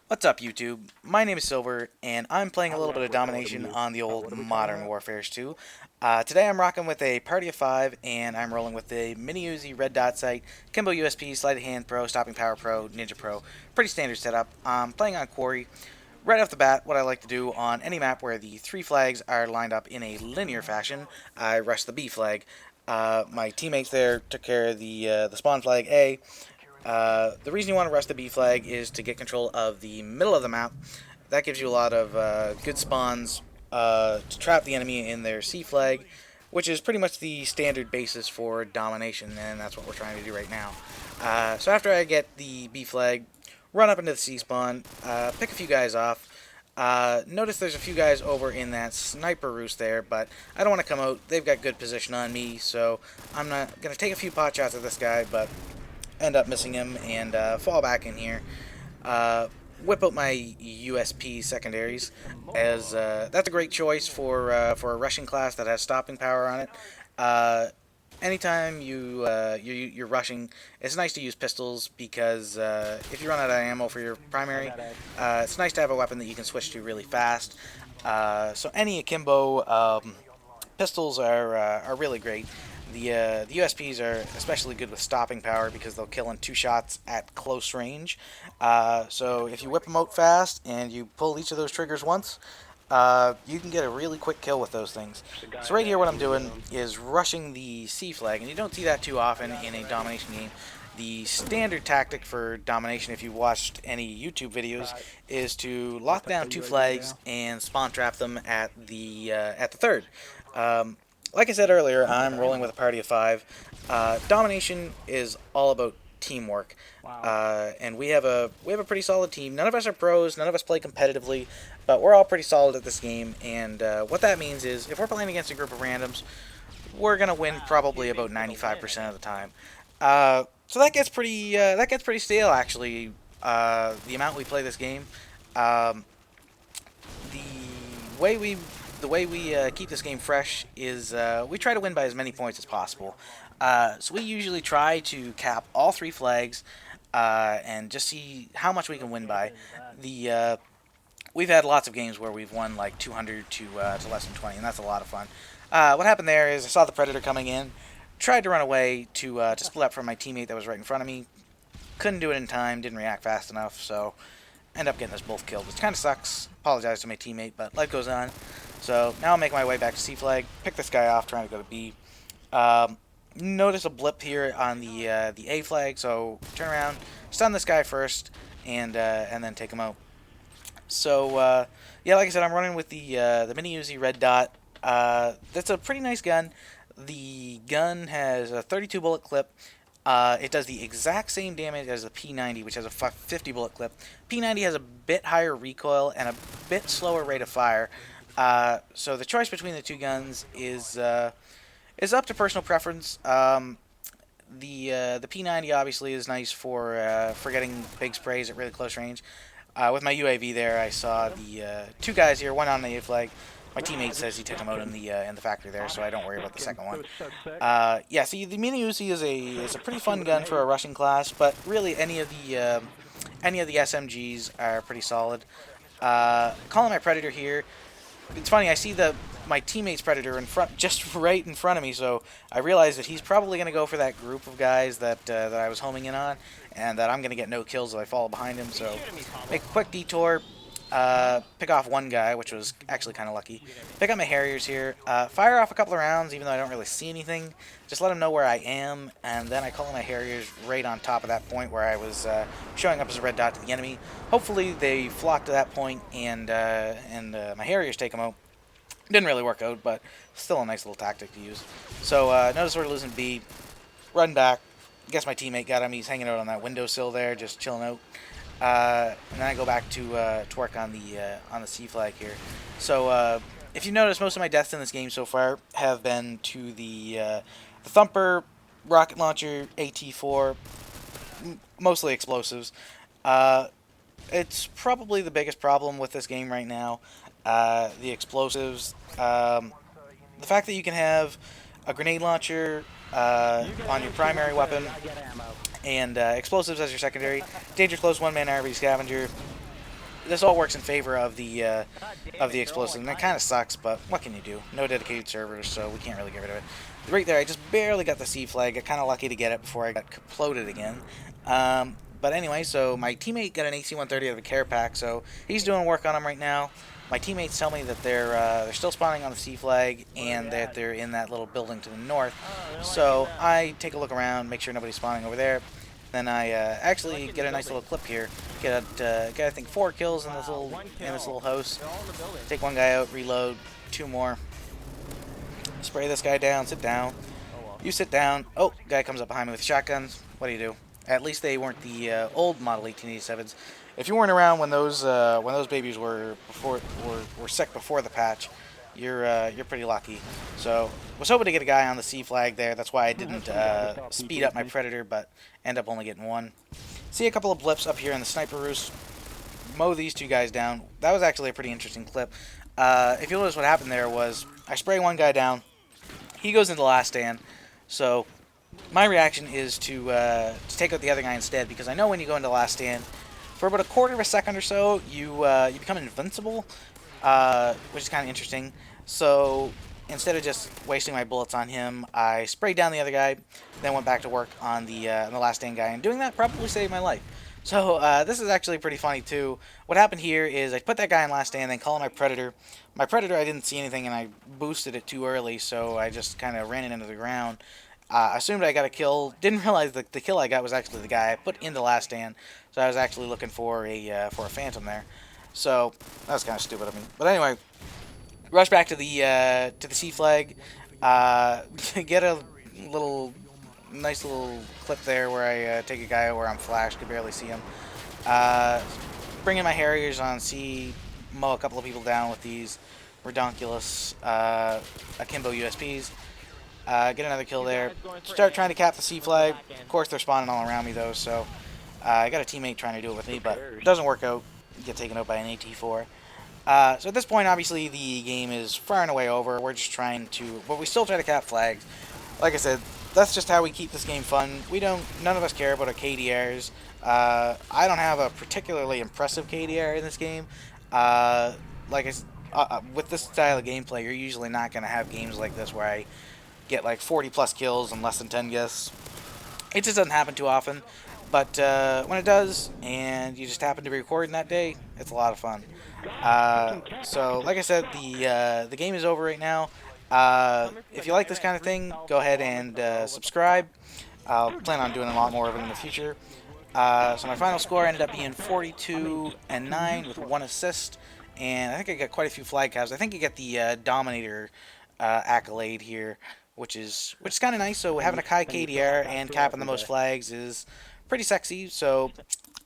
What's up, YouTube? My name is Silver, and I'm playing a little bit of Domination on the old Modern Warfares 2. Today I'm rocking with a party of 5, and I'm rolling with a Mini Uzi Red Dot Sight, Akimbo USP, Sleight of Hand Pro, Stopping Power Pro, Ninja Pro. Pretty standard setup. I'm playing on Quarry. Right off the bat, what I like to do on any map where the three flags are lined up in a linear fashion, I rush the B flag. My teammates there took care of the spawn flag A. The reason you want to rush the B flag is to get control of the middle of the map. That gives you a lot of good spawns to trap the enemy in their C flag, which is pretty much the standard basis for domination, and that's what we're trying to do right now. So after I get the B flag, run up into the C spawn, pick a few guys off. Notice there's a few guys over in that sniper roost there, but I don't want to come out. They've got good position on me, so I'm not going to take a few pot shots at this guy, but end up missing him and fall back in here. Whip out my USP secondaries, as that's a great choice for a rushing class that has stopping power on it. Anytime you're rushing, it's nice to use pistols because if you run out of ammo for your primary, it's nice to have a weapon that you can switch to really fast. So any akimbo pistols are really great. The USPs are especially good with stopping power because they'll kill in two shots at close range. So if you whip them out fast and you pull each of those triggers once, you can get a really quick kill with those things. So right here what I'm doing is rushing the C flag, and you don't see that too often in a domination game. The standard tactic for domination, if you've watched any YouTube videos, is to lock down two flags and spawn trap them at the third. Like I said earlier, I'm rolling with a party of 5. Domination is all about teamwork, and we have a pretty solid team. None of us are pros, none of us play competitively, but we're all pretty solid at this game. And what that means is, if we're playing against a group of randoms, we're gonna win probably about 95% of the time. So that gets pretty stale, actually. The amount we play this game. The way we keep this game fresh is we try to win by as many points as possible. So we usually try to cap all three flags and just see how much we can win by. We've had lots of games where we've won like 200 to less than 20, and that's a lot of fun. What happened there is I saw the Predator coming in, tried to run away to split up from my teammate that was right in front of me. Couldn't do it in time, didn't react fast enough, so end up getting us both killed, which kind of sucks. Apologize to my teammate, but life goes on. So now I'll make my way back to C flag, pick this guy off, trying to go to B. Notice a blip here on the A flag, so turn around, stun this guy first, and then take him out. So yeah, like I said, I'm running with the Mini Uzi Red Dot. That's a pretty nice gun. The gun has a 32 bullet clip. It does the exact same damage as the P90, which has a 50 bullet clip. P90 has a bit higher recoil and a bit slower rate of fire. So the choice between the two guns is up to personal preference. The P90 obviously is nice for getting big sprays at really close range. With my UAV there, I saw the two guys here, one on the A flag. My teammate says he took him out in the factory there, so I don't worry about the second one. Yeah, see, the Mini Uzi is a pretty fun gun for a rushing class, but really any of the SMGs are pretty solid. Calling my Predator here. It's funny, I see my teammate's Predator in front, just right in front of me, so I realize that he's probably going to go for that group of guys that I was homing in on, and that I'm going to get no kills if I follow behind him. So make a quick detour, pick off one guy, which was actually kind of lucky. Pick up my Harriers here, fire off a couple of rounds, even though I don't really see anything. Just let them know where I am, and then I call my Harriers right on top of that point where I was showing up as a red dot to the enemy. Hopefully they flock to that point, and my Harriers take them out. Didn't really work out, but still a nice little tactic to use. So notice we're losing B. Run back. Guess my teammate got him. He's hanging out on that windowsill there, just chilling out. And then I go back to work on the C flag here. So if you notice, most of my deaths in this game so far have been to the Thumper, rocket launcher, AT4, mostly explosives. It's probably the biggest problem with this game right now. The explosives. The fact that you can have a grenade launcher on your primary weapon and explosives as your secondary. Danger close, one-man RV scavenger. this all works in favor of the explosive, and it kind of sucks, but what can you do? No dedicated servers, so we can't really get rid of it. Right there, I just barely got the C flag. Got kind of lucky to get it before I got exploded again. But anyway, so my teammate got an AC-130 out of a care pack, so he's doing work on him right now. My teammates tell me that they're still spawning on the C flag and that they're in that little building to the north. So I take a look around, make sure nobody's spawning over there. Then I actually get a nice little clip here. Get I think 4 kills in this little house. Take one guy out, reload, 2 more. Spray this guy down. Sit down. You sit down. Oh, guy comes up behind me with shotguns. What do you do? At least they weren't the old model 1887s. If you weren't around when those babies were sick before the patch, you're pretty lucky. So was hoping to get a guy on the C flag there. That's why I didn't speed up my Predator, but end up only getting one. See a couple of blips up here in the sniper roost. Mow these 2 guys down. That was actually a pretty interesting clip. If you'll notice, what happened there was I spray one guy down. He goes into the last stand. So my reaction is to take out the other guy instead, because I know when you go into the last stand, for about a quarter of a second or so, you become invincible, which is kind of interesting. So instead of just wasting my bullets on him, I sprayed down the other guy, then went back to work on the last stand guy, and doing that probably saved my life. So this is actually pretty funny too. What happened here is I put that guy in last stand, then called my Predator. My Predator, I didn't see anything, and I boosted it too early, so I just kind of ran it into the ground. Assumed I got a kill. Didn't realize that the kill I got was actually the guy I put in the last stand. So I was actually looking for a phantom there. So that was kind of stupid of me. But anyway, rush back to the C flag. Get a nice little clip there where I take a guy where I'm flashed, could barely see him. Bring in my Harriers on C, mow a couple of people down with these redonkulous Akimbo USPs. Get another kill there. Start trying to cap the C flag. Of course, they're spawning all around me though, so I got a teammate trying to do it with me, but it doesn't work out. Get taken out by an AT4. So at this point, obviously, the game is far and away over. We're just trying to, but we still try to cap flags. Like I said, that's just how we keep this game fun. None of us care about our KDRs. I don't have a particularly impressive KDR in this game. With this style of gameplay, you're usually not going to have games like this where I get like 40 plus kills and less than 10 guesses. It just doesn't happen too often. But when it does, and you just happen to be recording that day, it's a lot of fun. So, like I said, the game is over right now. If you like this kind of thing, go ahead and subscribe. I'll plan on doing a lot more of it in the future. So my final score ended up being 42-9 with 1 assist, and I think I got quite a few flag caps. I think you get the Dominator accolade here, which is kind of nice. So having a high KDR and capping the most flags is pretty sexy. So